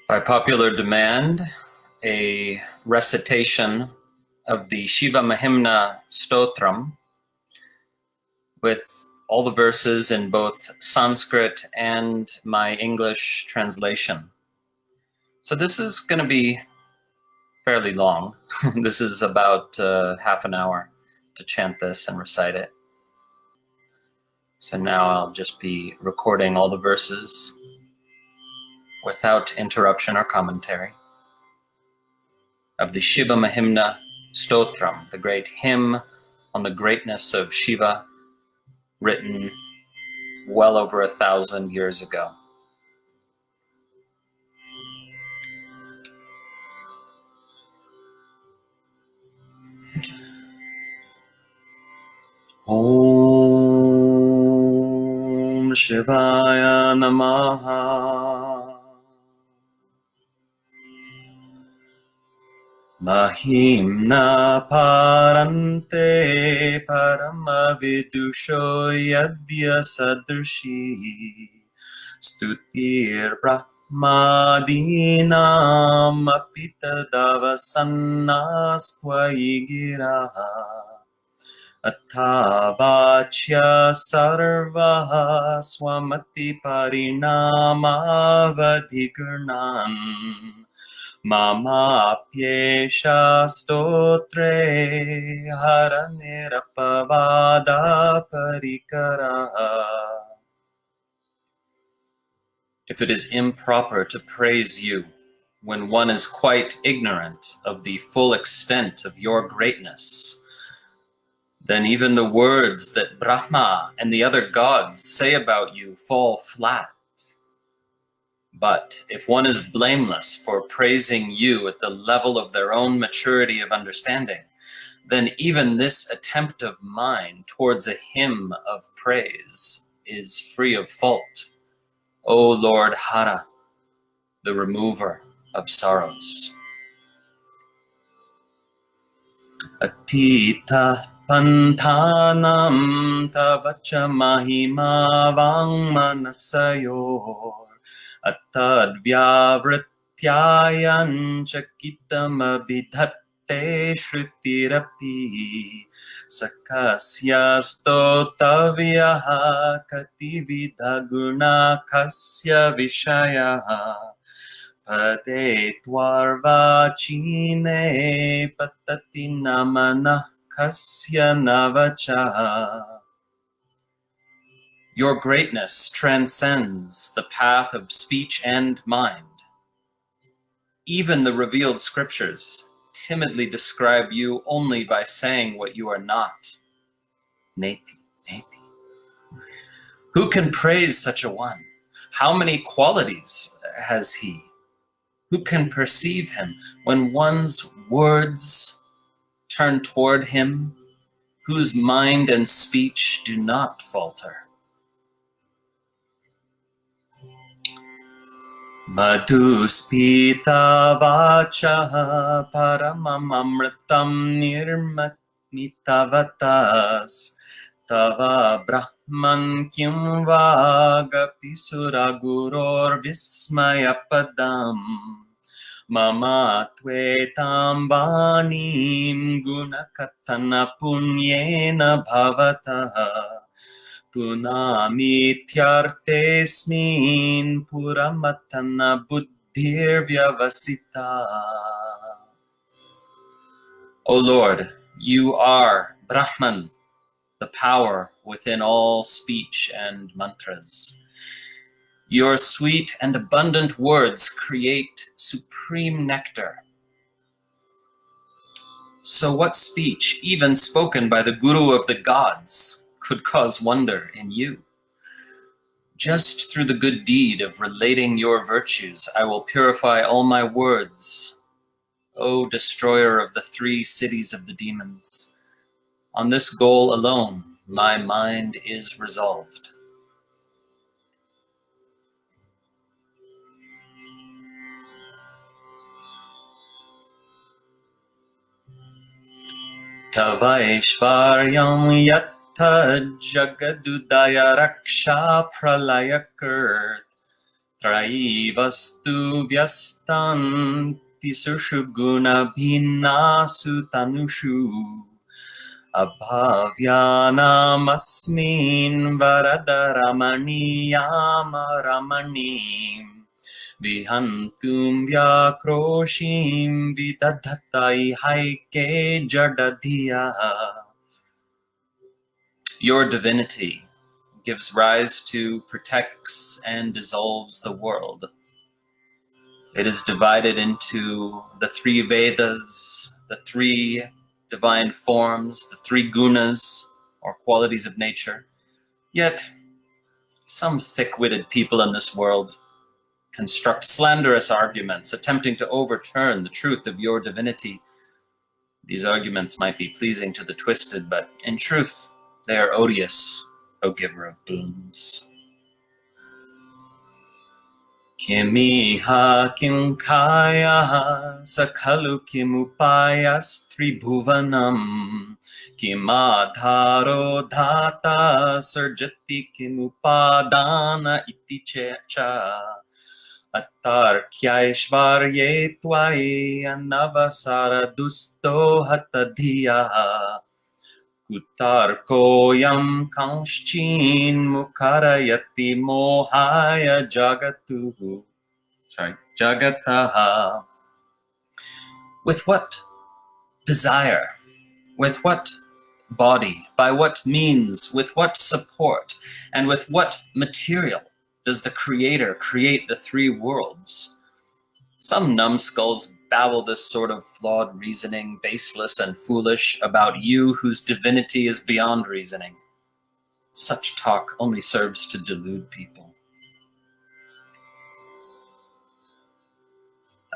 By popular demand, a recitation of the Shiva-mahimnaḥ Stotram with all the verses in both Sanskrit and my English translation. So this is going to be fairly long. This is about half an hour to chant this and recite it. So now I'll just be recording all the verses without interruption or commentary of the Shiva-mahimnaḥ Stotram, the great hymn on the greatness of Shiva, written well over 1,000 years ago. Om Shivaya Namaha. Mahimna parante paramavidusho yadya sadrishi stutir brahmadinam apitadavasannastva giraha athavachya sarvaha swamati parinamavadhigurnan Mama-pyesha stotre haranirapavada parikaraha. If it is improper to praise you when one is quite ignorant of the full extent of your greatness, then even the words that Brahma and the other gods say about you fall flat. But if one is blameless for praising you at the level of their own maturity of understanding, then even this attempt of mine towards a hymn of praise is free of fault, O Lord Hara, the remover of sorrows. Atita panthanam tavacha mahima vangmanasayor Attadvyavrityayan chakitam abhidhatte shrutirapi sakasya stotavyaha katividhaguna kasya vishayaha pade tvarvachine patati namanah kasya navachaha. Your greatness transcends the path of speech and mind. Even the revealed scriptures timidly describe you only by saying what you are not. Neti, neti. Who can praise such a one? How many qualities has he? Who can perceive him when one's words turn toward him, whose mind and speech do not falter? Madhuspita vachaha paramamamritam nirmitavatas tava brahman kim vagapi suraguror vismayapadam mama twetam vanim gunakatana punyena bhavataha Punamityartesmin puramatana buddhir vyavasita. O Lord, you are Brahman, the power within all speech and mantras. Your sweet and abundant words create supreme nectar. So what speech, even spoken by the Guru of the gods, could cause wonder in you? Just through the good deed of relating your virtues, I will purify all my words, O destroyer of the 3 cities of the demons. On this goal alone, my mind is resolved. Tavaishvaryam yat Jagadudaya Raksha Pralayakert Traivastu vyastan tisuršu guna bhinasu tanushu abhavyanam asmin varadaramaniya ramanim vihantum vyakroshim vidadhatai haike jadadhiya. Your divinity gives rise to, protects, and dissolves the world. It is divided into the three Vedas, the three divine forms, the three gunas, or qualities of nature. Yet, some thick-witted people in this world construct slanderous arguments, attempting to overturn the truth of your divinity. These arguments might be pleasing to the twisted, but in truth, they are odious, O giver of boons. Kimiha kim kaya sakhalu kimupayas tribhuvanam kimadharo dhata sarjati kimupadana iti cha attarkyaishvarye tvai anavasara dusto hatadhiya Kutarkoyam kanschin mukarayati mohaya jagatuhu. Jagataha. With what desire, with what body, by what means, with what support, and with what material does the Creator create the three worlds? Some numbskulls babble this sort of flawed reasoning, baseless and foolish, about you whose divinity is beyond reasoning. Such talk only serves to delude people.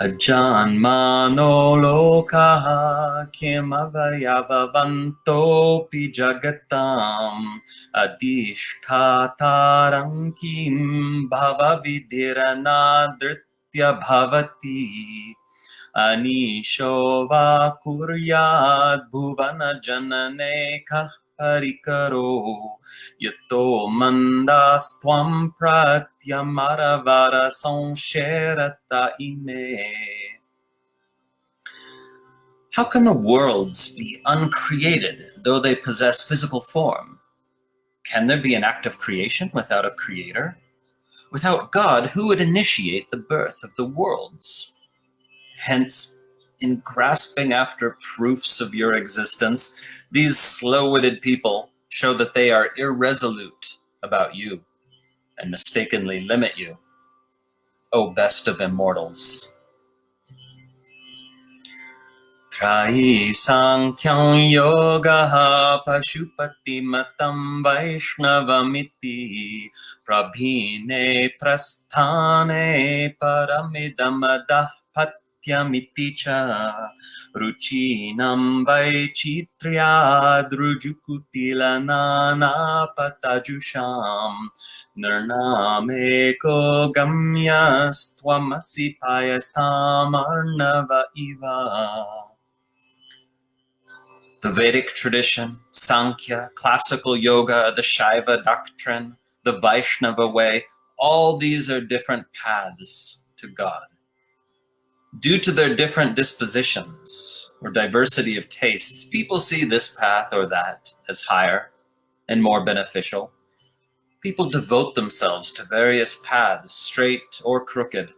Ajanmano lokaha kimavayavavantopi jagatam adishtataram kim bhavavidiranadrit bhavati anisho va kuryad bhuvana janane kah parikaro yato mandastvam pratyamaravara sansherata ime. How can the worlds be uncreated though they possess physical form? Can there be an act of creation without a creator? Without God, who would initiate the birth of the worlds? Hence, in grasping after proofs of your existence, these slow-witted people show that they are irresolute about you and mistakenly limit you, O best of immortals. Trahi sankhyan yogaha pashupati matam vaishnavamiti prabhine prasthane paramidamadah patyamiti cha ruchinam vaichitriya drujukutilanana patajusham nirnameko gamyastvamasi payasamarnava iva. The Vedic tradition, Sankhya, classical yoga, the Shaiva doctrine, the Vaishnava way, all these are different paths to God. Due to their different dispositions or diversity of tastes, people see this path or that as higher and more beneficial. People devote themselves to various paths, straight or crooked.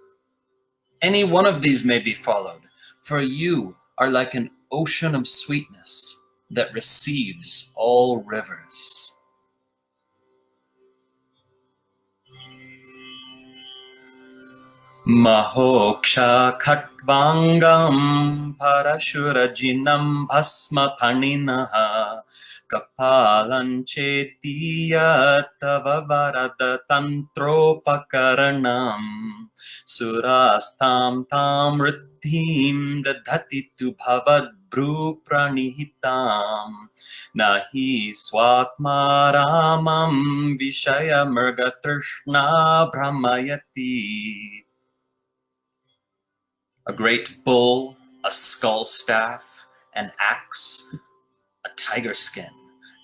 Any one of these may be followed, for you are like an ocean of sweetness that receives all rivers. Mahoksha khatvangam parashurajinam bhasma paninaha kapalanchetiya tava varada tantropakaranam surastam tam riddhim dadhati tu bhavad bru pranihitam nahi swatma ramam vishaya mrgatrishna brahmayati. A great bull, a skull staff, an axe, a tiger skin,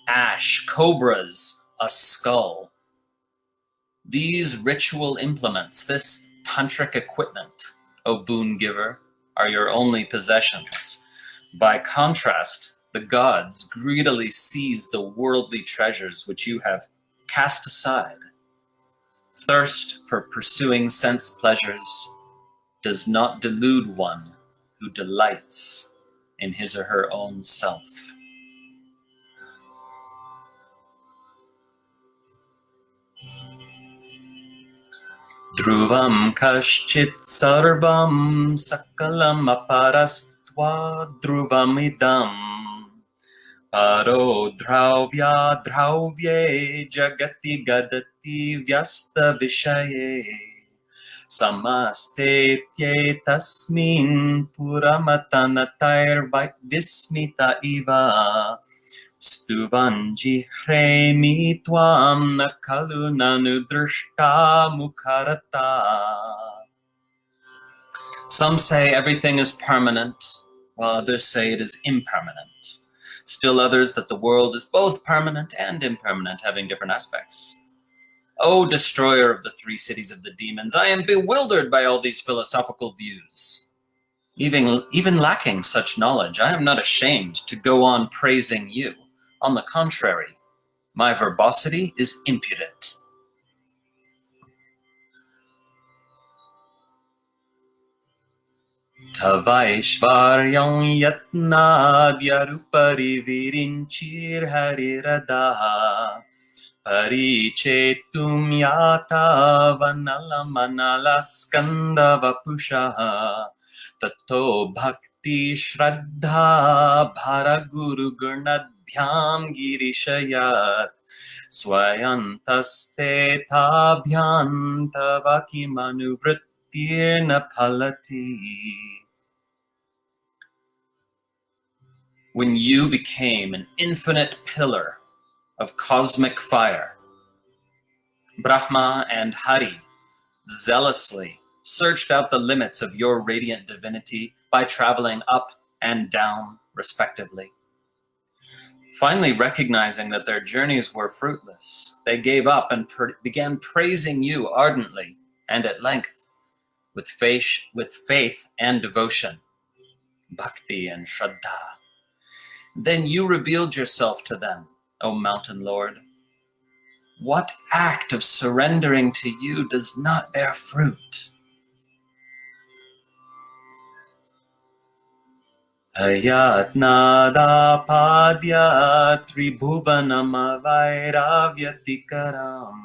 ash, cobras, a skull. These ritual implements, this tantric equipment, O boon giver, are your only possessions. By contrast, the gods greedily seize the worldly treasures which you have cast aside. Thirst for pursuing sense pleasures does not delude one who delights in his or her own self. Dhruvam kaschit sarvam sakalam aparastva dhruvam idam paro dhravya dravye jagati gadati vyasta vishaye samaste pye tasmin puramatanatir vismita iva Stuvanji hremi tvam na kalu nanudrishta mukharata. Some say everything is permanent, while others say it is impermanent. Still others that the world is both permanent and impermanent, having different aspects. O destroyer of the three cities of the demons, I am bewildered by all these philosophical views. Even lacking such knowledge, I am not ashamed to go on praising you. On the contrary, my verbosity is impudent. Tavaishvaryam yatnadyarupari virinchir hariradaha parichetum yata vanala manala skanda vapushaha tato bhakti shraddha bhara guru gurnadhyam girishayat swayantaste tabhyam tavaki manuvrittirna phalati. When you became an infinite pillar of cosmic fire, Brahma and Hari zealously searched out the limits of your radiant divinity by traveling up and down, respectively. Finally, recognizing that their journeys were fruitless, they gave up and began praising you ardently and at length with faith and devotion, bhakti and shraddha. Then you revealed yourself to them, O Mountain Lord. What act of surrendering to you does not bear fruit? Ayatnada padya tribhuvanam vairavyatikaram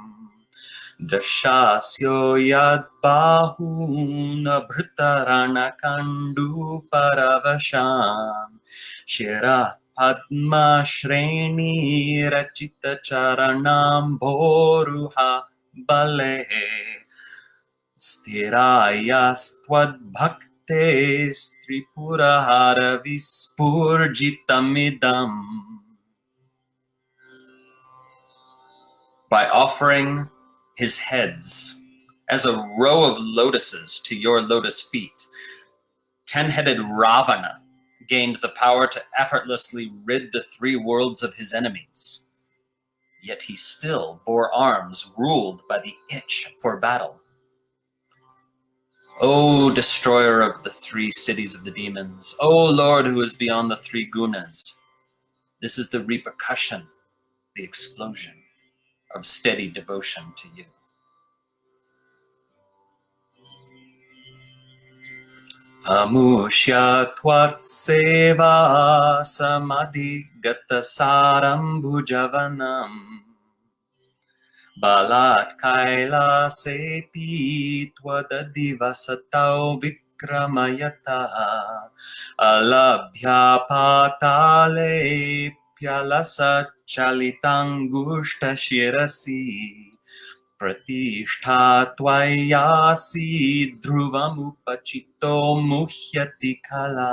dashasyo yad bahuna bhritarana kandu paravasham shira padma shreni rachita charanam bhoruha bale sthirayastvad bhaktes tripurahara vispurjitamidam. By offering his heads as a row of lotuses to your lotus feet, 10-headed Ravana gained the power to effortlessly rid the three worlds of his enemies. Yet he still bore arms ruled by the itch for battle. O destroyer of the three cities of the demons, O Lord who is beyond the three gunas, this is the repercussion, the explosion of steady devotion to you. Amushya tvat seva samadhigata sarambhujavanam Balat kaila sepi twadadivasatau vikramayata alabhya patale pyalasa chalitangushta shirasi pratishtha tvayasi dhruvamupachito muhyati kala.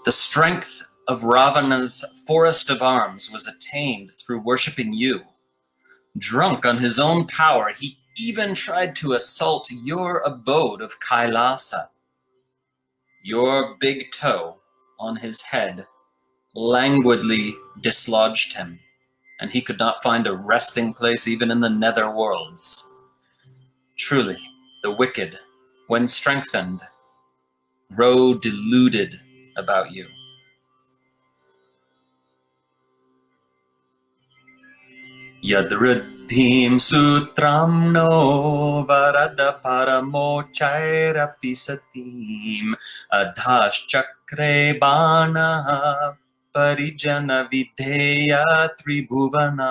The strength of Ravana's forest of arms was attained through worshipping you. Drunk on his own power, he even tried to assault your abode of Kailasa. Your big toe on his head languidly dislodged him, and he could not find a resting place even in the nether worlds. Truly, the wicked, when strengthened, grow deluded about you. Yadruddhim sutram no varada paramochairapi satim adhash chakre bana parijana videya tribhuvana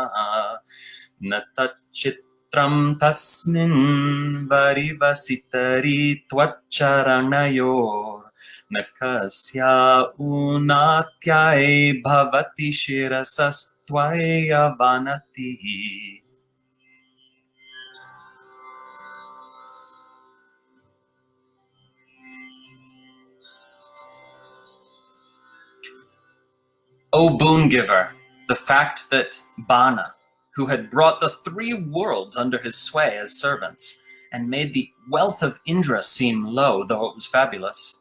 natachitram tasmin varivasitari tvacharanayor nakasya unatyai bhavati shirasastvaya vanati. O boon giver, the fact that Bana, who had brought the 3 worlds under his sway as servants, and made the wealth of Indra seem low, though it was fabulous,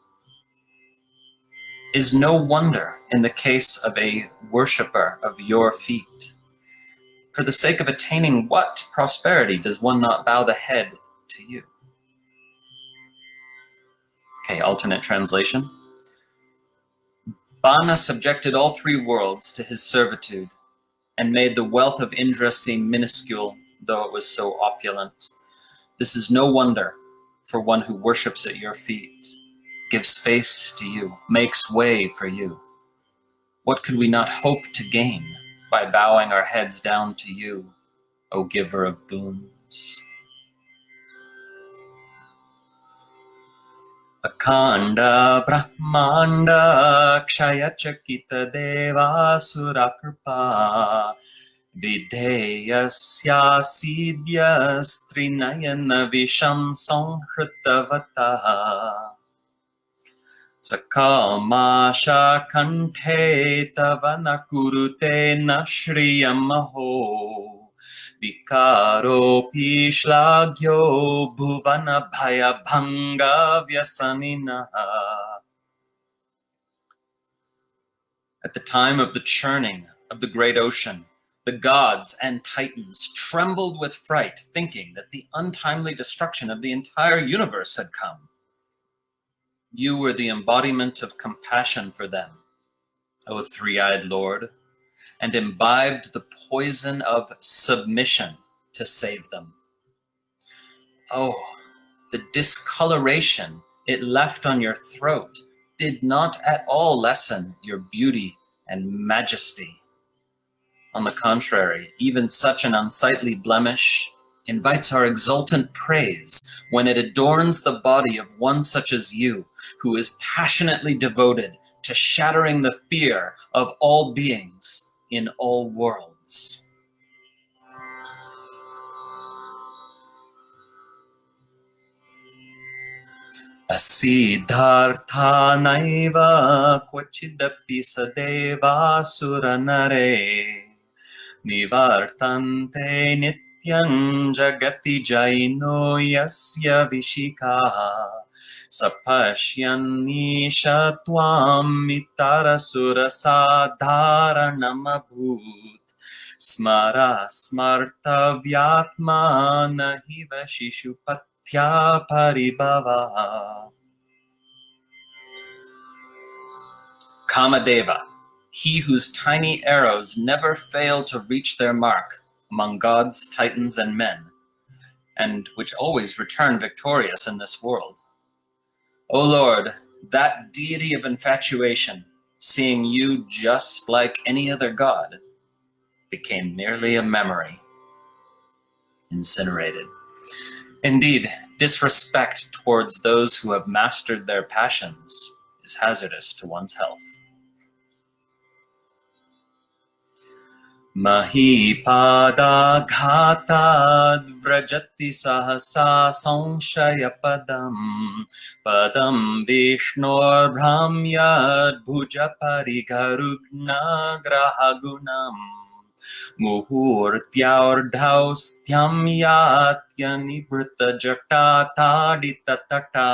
is no wonder in the case of a worshipper of your feet. For the sake of attaining what prosperity does one not bow the head to you? Okay, alternate translation. Bana subjected all 3 worlds to his servitude, and made the wealth of Indra seem minuscule, though it was so opulent. This is no wonder for one who worships at your feet, gives space to you, makes way for you. What could we not hope to gain by bowing our heads down to you, O giver of boons? Akanda Brahmanda Kshayachakita Deva Surakripa Videyasya Sidyas Trinayana Visham Sanhritavata Sakamasha Kante Tavana Kurute Nashriyamaho Vikaro Pishlagyo Bhuvana Bhaya Bhanga Vyasanina. At the time of the churning of the great ocean, the gods and titans trembled with fright, thinking that the untimely destruction of the entire universe had come. You were the embodiment of compassion for them, O 3-eyed Lord, and imbibed the poison of submission to save them. Oh, the discoloration it left on your throat did not at all lessen your beauty and majesty. On the contrary, even such an unsightly blemish invites our exultant praise when it adorns the body of one such as you, who is passionately devoted to shattering the fear of all beings in all worlds. Asiddhartha naiva kvachidapi sadeva suranare nivartante nityam jagati jaino yasya vishika sapashyan nishatvam mitara surasadharanam abhut smara smarta vyatma nahiva shishupatya paribhava. Kamadeva, he whose tiny arrows never fail to reach their mark among gods, titans, and men, and which always return victorious in this world. O Lord, that deity of infatuation, seeing you just like any other god, became merely a memory, incinerated. Indeed, disrespect towards those who have mastered their passions is hazardous to one's health. Mahipada ghatad vrajati sahasa sanshaya padam vishnor brahmyad bhuja parigarugna grahagunam muhurtyaurdhaustyam yatya nibrita jakta tata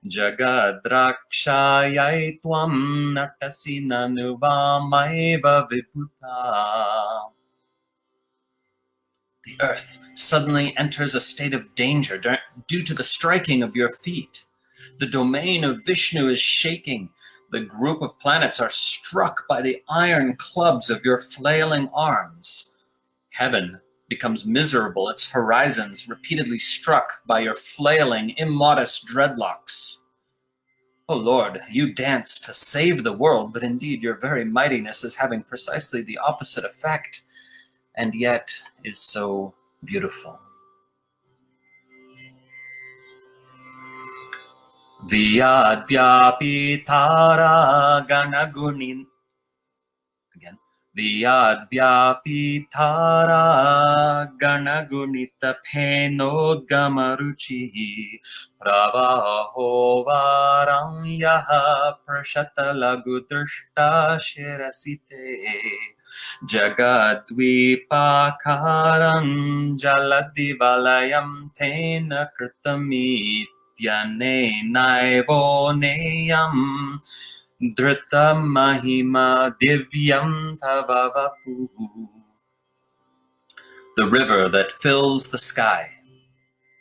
Jagadrakshayai tvam natasi nanuvamaiva viputa. The earth suddenly enters a state of danger due to the striking of your feet. The domain of Vishnu is shaking. The group of planets are struck by the iron clubs of your flailing arms. Heaven becomes miserable, its horizons repeatedly struck by your flailing, immodest dreadlocks. O Lord, you dance to save the world, but indeed your very mightiness is having precisely the opposite effect, and yet is so beautiful. Vyadvyapitara ganagunin. Again. Vyadvyapitara ganagunita penodgamaruchi pravaho varam yaha prashatalagudrishta shirasite jagadvipakaram jaladivalayam tena kritamit Yane naivo neyam drita mahima divyam tavavapu. The river that fills the sky,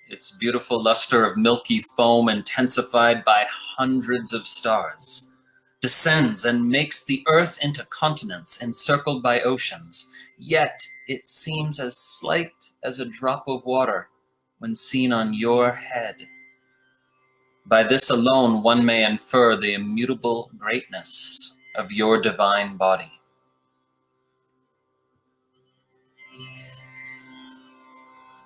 its beautiful luster of milky foam intensified by hundreds of stars, descends and makes the earth into continents encircled by oceans, yet it seems as slight as a drop of water when seen on your head. By this alone one may infer the immutable greatness of your divine body.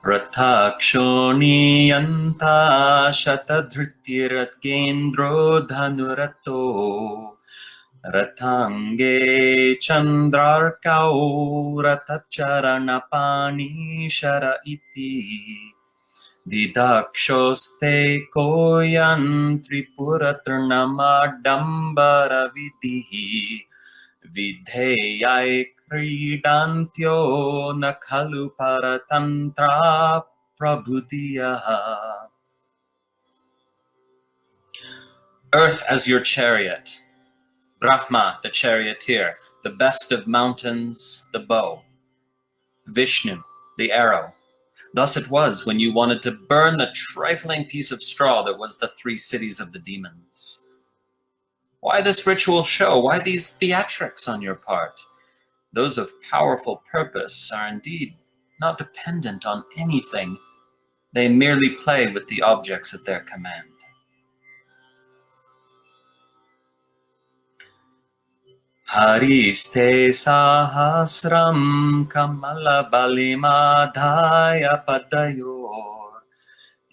Ratakshoniyanta shatadhritiratgendro dhanurato ratange chandrarkau rataccharanapani shara iti Didakshosте koyan tripuratrnamadambara vidhi vidheyai kridantyo nakhalu paratantra prabhudiyaha. Earth as your chariot, Brahma the charioteer, the best of mountains, the bow, Vishnu the arrow. Thus it was when you wanted to burn the trifling piece of straw that was the 3 cities of the demons. Why this ritual show? Why these theatrics on your part? Those of powerful purpose are indeed not dependent on anything. They merely play with the objects at their command. Hariste sahasram kamala balimadhaya padayor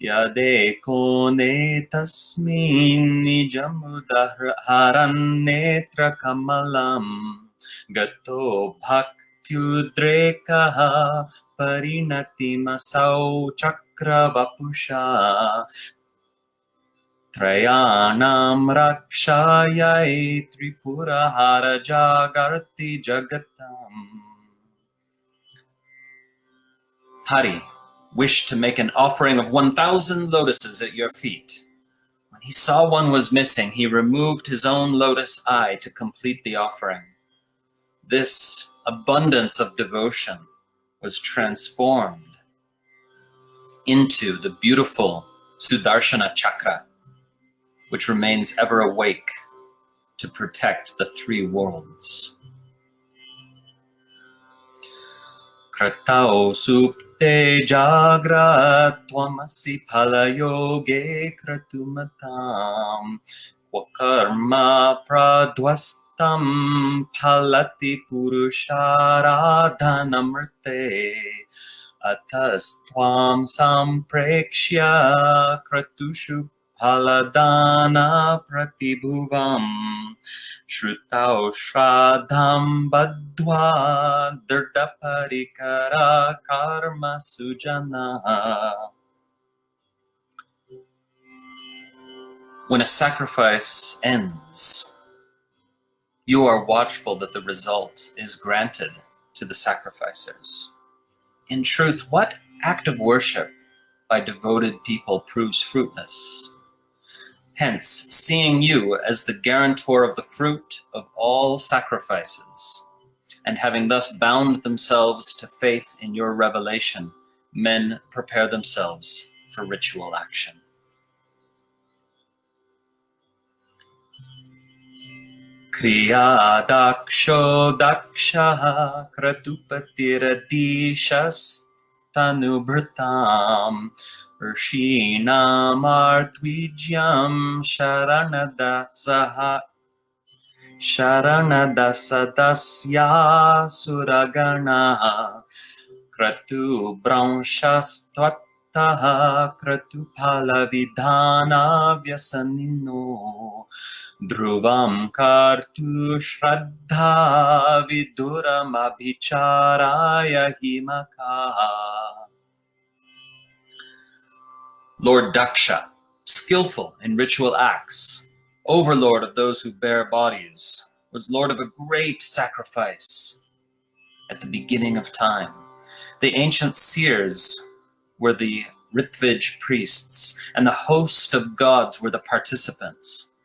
yadekone tasmin nijamudharan netra kamalam gato bhaktyudrekaha parinatimasau chakravapusha Trayanam rakshayai tripurahara jagarti jagatam. Hari wished to make an offering of 1,000 lotuses at your feet. When he saw one was missing, he removed his own lotus eye to complete the offering. This abundance of devotion was transformed into the beautiful Sudarshana chakra, which remains ever awake to protect the 3 worlds. Kratao supte jagrat tvamasi phalayoge kratumatam Vakarma pradvastam phalati purusharadhanamrte Atastvam samprekshya kratushu Paladana pratibhuvam Shrutau shradham badhva Dirdaparikara karma sujana. When a sacrifice ends, you are watchful that the result is granted to the sacrificers. In truth, what act of worship by devoted people proves fruitless? Hence, seeing you as the guarantor of the fruit of all sacrifices, and having thus bound themselves to faith in your revelation, men prepare themselves for ritual action. Kriya daksho dakshaha kratupatiradishas tanubhritam Rshinamartwijyam sharanadasadasya suragana kratu branshastvattaha kratupalavidhana vyasanino dhruvam kartu shraddha viduram abhicharaya himaka. Lord Daksha, skillful in ritual acts, overlord of those who bear bodies, was lord of a great sacrifice at the beginning of time. The ancient seers were the Ritvij priests, and the host of gods were the participants.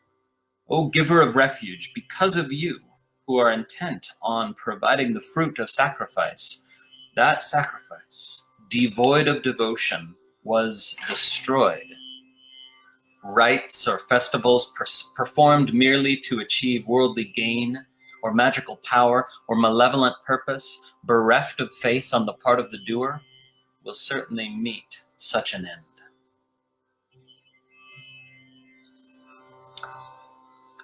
O giver of refuge, because of you, who are intent on providing the fruit of sacrifice, that sacrifice, devoid of devotion, was destroyed. Rites or festivals performed merely to achieve worldly gain or magical power or malevolent purpose, bereft of faith on the part of the doer, will certainly meet such an end.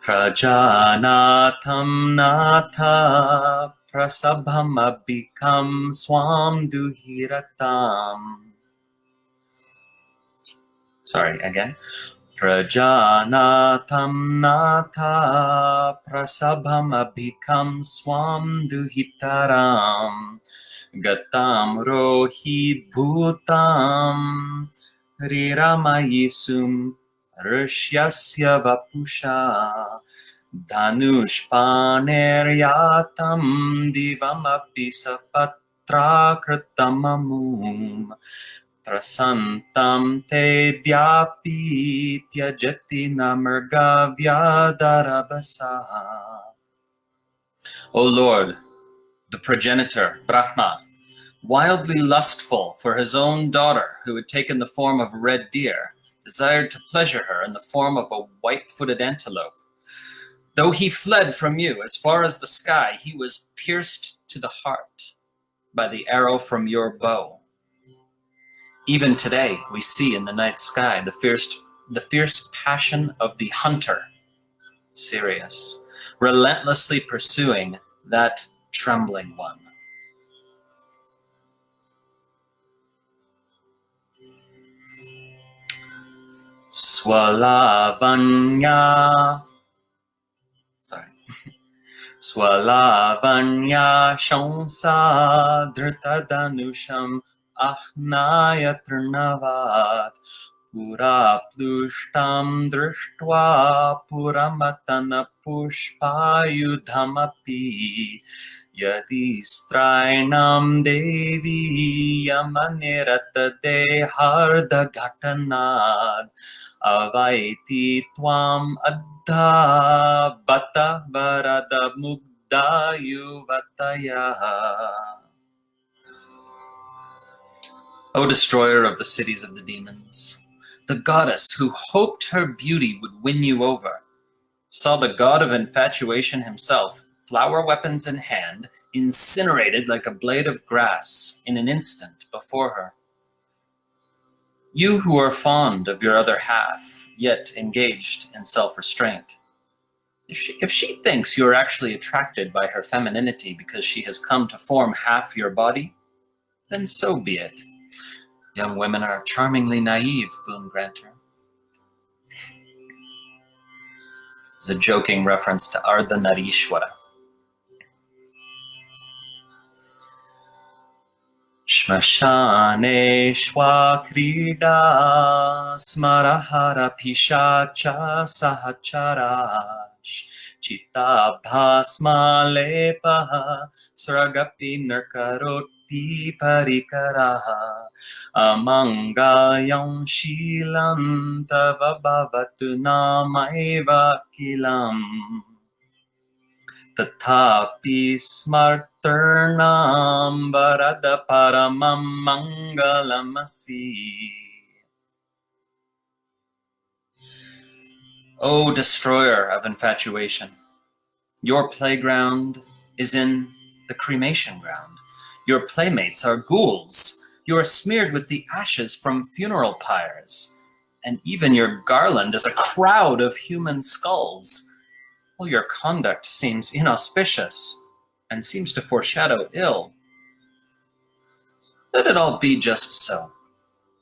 Prajanatam natha prasabham abhikam swam duhiratam. Sorry, again. Prajanatam natha prasabham abhikam swam duhitaram gatam rohit bhutam riramayisum rishyasya vapusha dhanushpaneryatam divam api sapatra kritamamum trasantam te dyapi tyajati namargavyadarabasa. O Lord, the progenitor, Brahma, wildly lustful for his own daughter who had taken the form of a red deer, desired to pleasure her in the form of a white-footed antelope. Though he fled from you as far as the sky, he was pierced to the heart by the arrow from your bow. Even today, we see in the night sky the fierce passion of the hunter, Sirius, relentlessly pursuing that trembling one. Swalavanya shamsa dhrtadanusham ahnaya trnavat pura plushtam drishtva puramatana pushpayudhamapi yadi strainam devi yamanirata deharda ghatanad avaiti tvam adha bata varada mugda yuvataya. O destroyer of the cities of the demons, the goddess who hoped her beauty would win you over, saw the god of infatuation himself, flower weapons in hand, incinerated like a blade of grass in an instant before her. You who are fond of your other half, yet engaged in self-restraint, if she thinks you are actually attracted by her femininity because she has come to form half your body, then so be it. Young women are charmingly naive, boon granter. It's a joking reference to Ardhanarishwara. Shmashane shwakrida smarahara pishacha sahacharash chitta bhasma lepaha sragapi narkaroti parikaraha amangayam shilam tava bhavatu namaiva kilam Tatapi smarternam varada paramam Mangalamasi. O destroyer of infatuation, your playground is in the cremation ground. Your playmates are ghouls. You are smeared with the ashes from funeral pyres, and even your garland is a crowd of human skulls. Well, your conduct seems inauspicious and seems to foreshadow ill. Let it all be just so.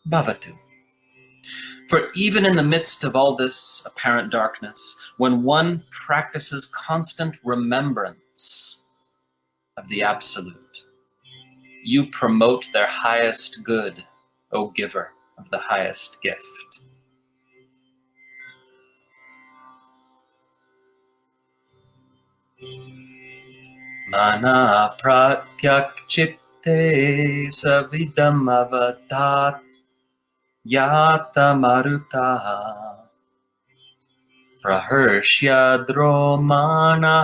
Bhavatu. For even in the midst of all this apparent darkness, when one practices constant remembrance of the Absolute, you promote their highest good, O giver of the highest gift. Mana pratyak chitte savidam avatat yata maruta praharshya dromana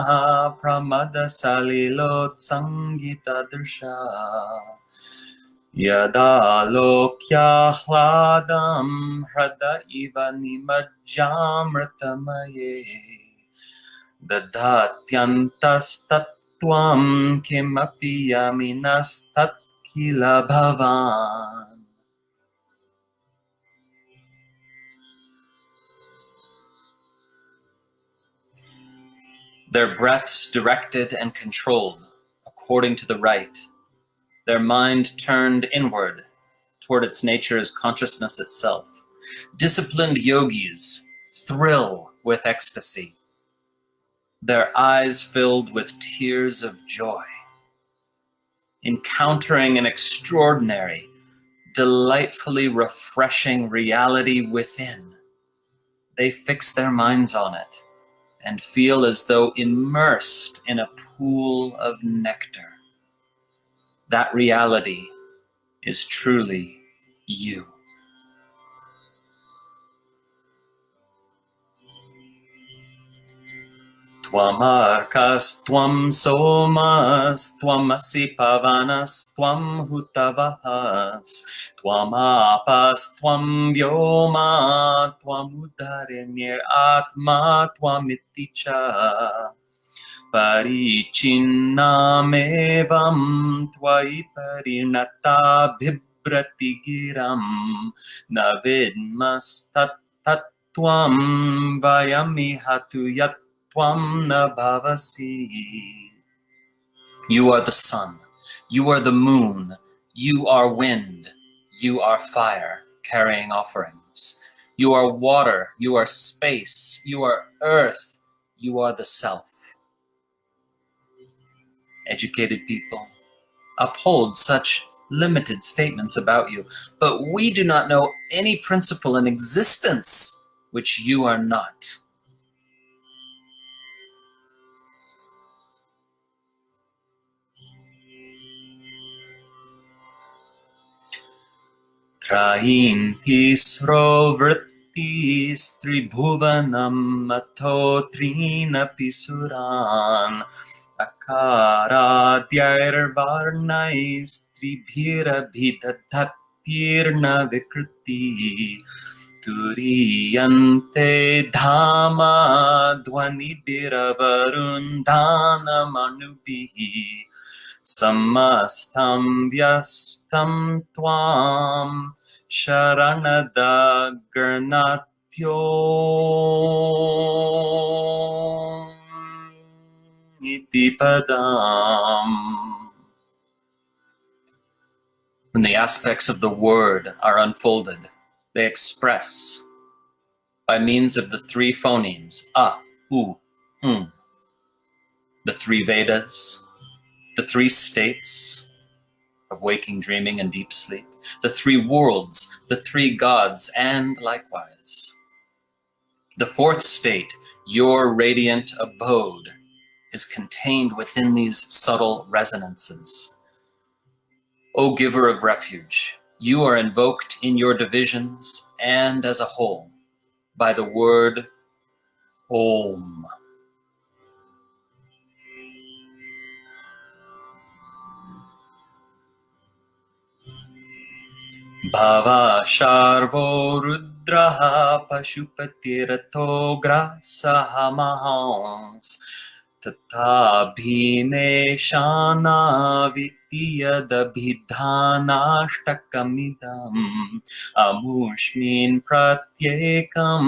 pramada salilot sangita drsha yada lokya hladam hrada iva nimajjamritamaye dadatyantastatvam kimapi yaminastat kila bhavan. Their breaths directed and controlled according to the right, their mind turned inward toward its nature as consciousness itself. Disciplined yogis thrill with ecstasy, their eyes filled with tears of joy, encountering an extraordinary, delightfully refreshing reality within. They fix their minds on it and feel as though immersed in a pool of nectar. That reality is truly you. Twamarkas tvam somas twamasi pavanas tvam hutavahas twamapas tvam vyoma twamudarenir atma twamiticha Paricinnamevam tvai parinata bhibrati giram navidmastat tattvam vayamihatu yatvam na bhavasi. You are the sun, you are the moon, you are wind, you are fire carrying offerings. You are water, you are space, you are earth, you are the self. Educated people uphold such limited statements about you, but we do not know any principle in existence which you are not. Train tisro vrittis tribhuvanam mato trina pisuran akaradyairvarnais tribhirabhidadhatirna vikriti turiyante dhama dhvanibhiravarundhana manubihi samastam vyastam tvam sharanadagarnatyo iti padam. When the aspects of the word are unfolded, they express by means of the three phonemes, a, u, the three Vedas, the three states of waking, dreaming, and deep sleep, the three worlds, the three gods, and likewise. The fourth state, your radiant abode, is contained within these subtle resonances. O giver of refuge, you are invoked in your divisions and as a whole by the word Om. Bhava Sharvo Rudraha Pashupatirato Grasaha Mahans Tata Bhime Shana Vityadabhidhanashtakamidam Amushmin Pratyekam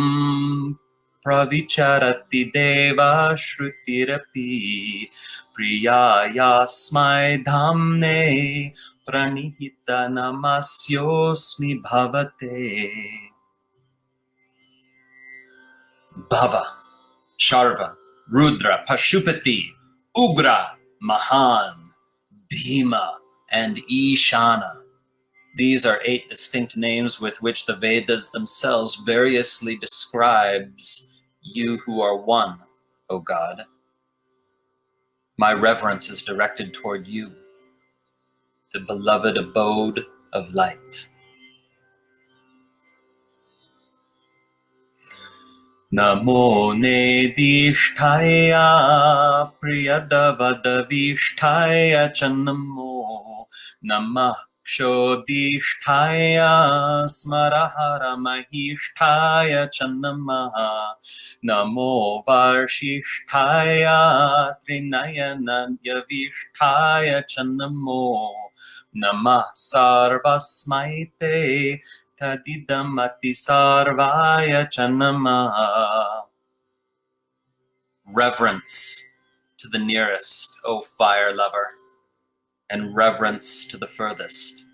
Pravicharati Deva Shrutirapi Priyayasmai Dhamne Pranihita Namasyosmi Bhavate. Bhava, Sharva, Rudra, Pashupati, Ugra, Mahan, Bhima, and Ishana. These are 8 distinct names with which the Vedas themselves variously describes you who are one, O God. My reverence is directed toward you, the beloved abode of light. Namo Nedishtaya Priyadavadavishtaya Chanamo Namah Kshodishtaya Smarahara Mahishtaya Chanamaha Namo Varshishtaya Trinayanadyavishtaya Chanamo Namah Sarvasmaite Tadidamati Sarvaya Chanamaha. Reverence to the nearest, O fire lover, and reverence to the furthest.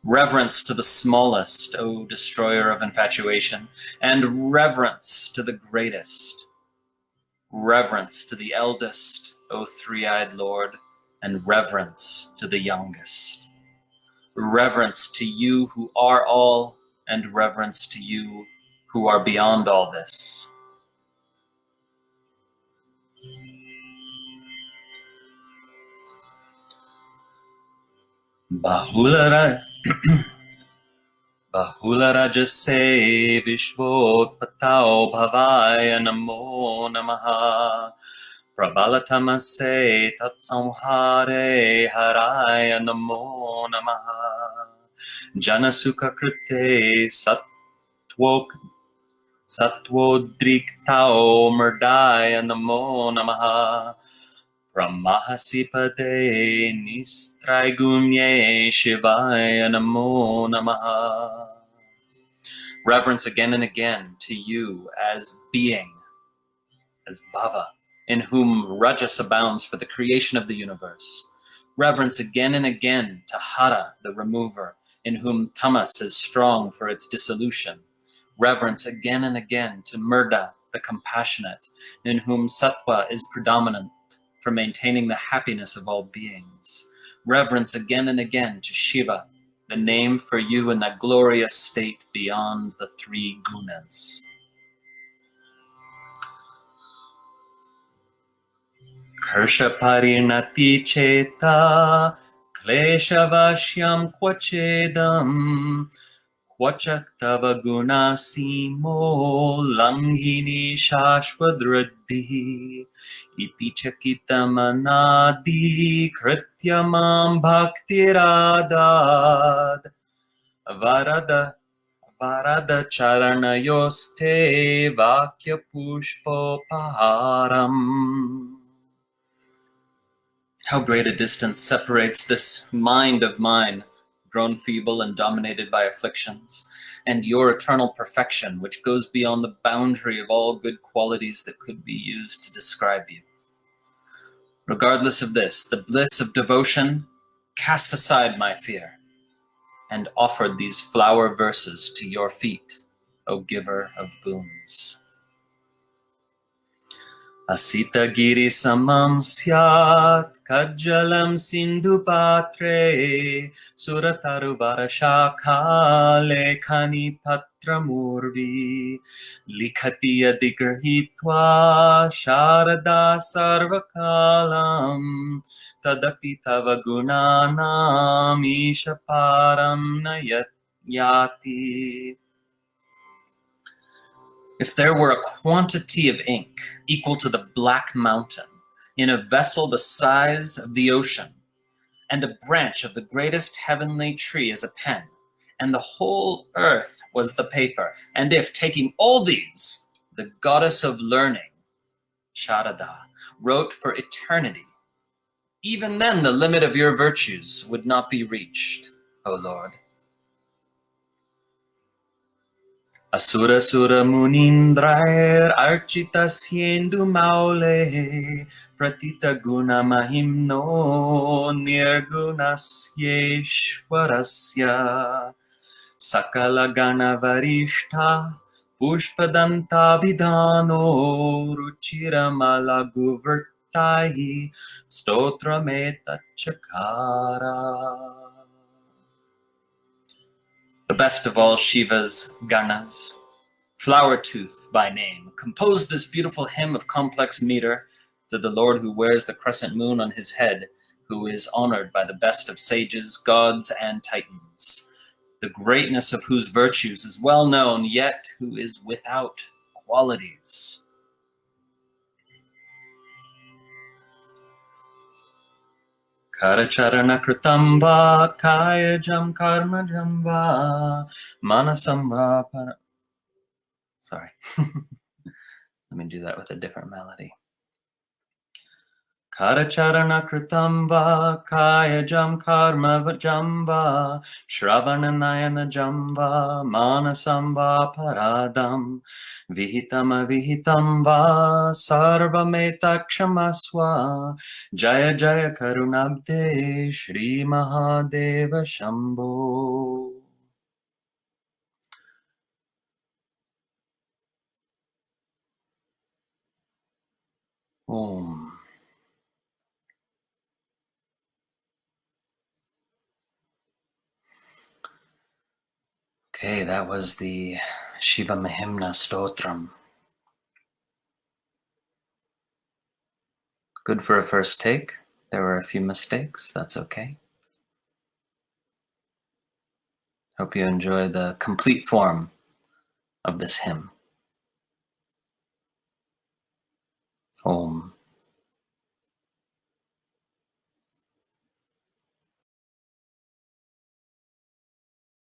Reverence to the smallest, O destroyer of infatuation, and reverence to the greatest. Reverence to the eldest, O three-eyed Lord, and reverence to the youngest. Reverence to you who are all, and reverence to you who are beyond all this. Bahulara Bahularaja Vishvotpatao Bhavaya Namo Namaha Prabalatamase Tatsamhare Haraya Namo Namaha Janasukha Krite Sattvodriktao Murdaya Namo Namaha Brahmahasipade Nistraigumye Shivaya Namo Namaha. Reverence again and again to you as being, as Bhava, in whom Rajas abounds for the creation of the universe. Reverence again and again to Hara, the remover, in whom Tamas is strong for its dissolution. Reverence again and again to Murda, the compassionate, in whom Sattva is predominant for maintaining the happiness of all beings. Reverence again and again to Shiva, the name for you in that glorious state beyond the 3 gunas. Kersha parinati cheta kleshavashyam kvachedam Kvachaktava guna simo langhini shashvadruddhi iti chakitamanadi krityamam bhaktiradad varada charanayoste vakya pushpopaharam. How great a distance separates this mind of mine, grown feeble and dominated by afflictions, and your eternal perfection, which goes beyond the boundary of all good qualities that could be used to describe you. Regardless of this, the bliss of devotion cast aside my fear and offered these flower verses to your feet, O giver of boons. Asita giri samam syat kajjalam sindhu patre surataru varashakha lekhani patramurvi likhati adigrahitva sharada sarvakalam tadapi tava gunanam ishaparam nayati. If there were a quantity of ink equal to the Black Mountain in a vessel the size of the ocean, and a branch of the greatest heavenly tree is a pen, and the whole earth was the paper. And if, taking all these, the goddess of learning, Sharada, wrote for eternity, even then the limit of your virtues would not be reached, O Lord. Asura Sura Munindrair Archita Siendu Maule Pratita Guna Mahimno Nirgunasyeshwarasya Sakala Gana Varishta Pushpadanta Vidano Ruchira Malaguvertai Stotrameta Chakara. The best of all Shiva's Ganas, Flower-Tooth by name, composed this beautiful hymn of complex meter to the Lord who wears the crescent moon on his head, who is honored by the best of sages, gods, and titans, the greatness of whose virtues is well known, yet who is without qualities. Karacharana kritam va kayajam karmajam va manasam va para... Sorry. Let me do that with a different melody. Karacharana kritam va kayajam karma vajam va shravananayana jam va manasam va paradam vihitam avihitam va sarvametakshamasva jaya jaya karunabde Shri Mahadeva Shambho. Om. Okay, that was the Shiva-mahimnaḥ Stotram. Good for a first take. There were a few mistakes. That's okay. Hope you enjoy the complete form of this hymn. Om.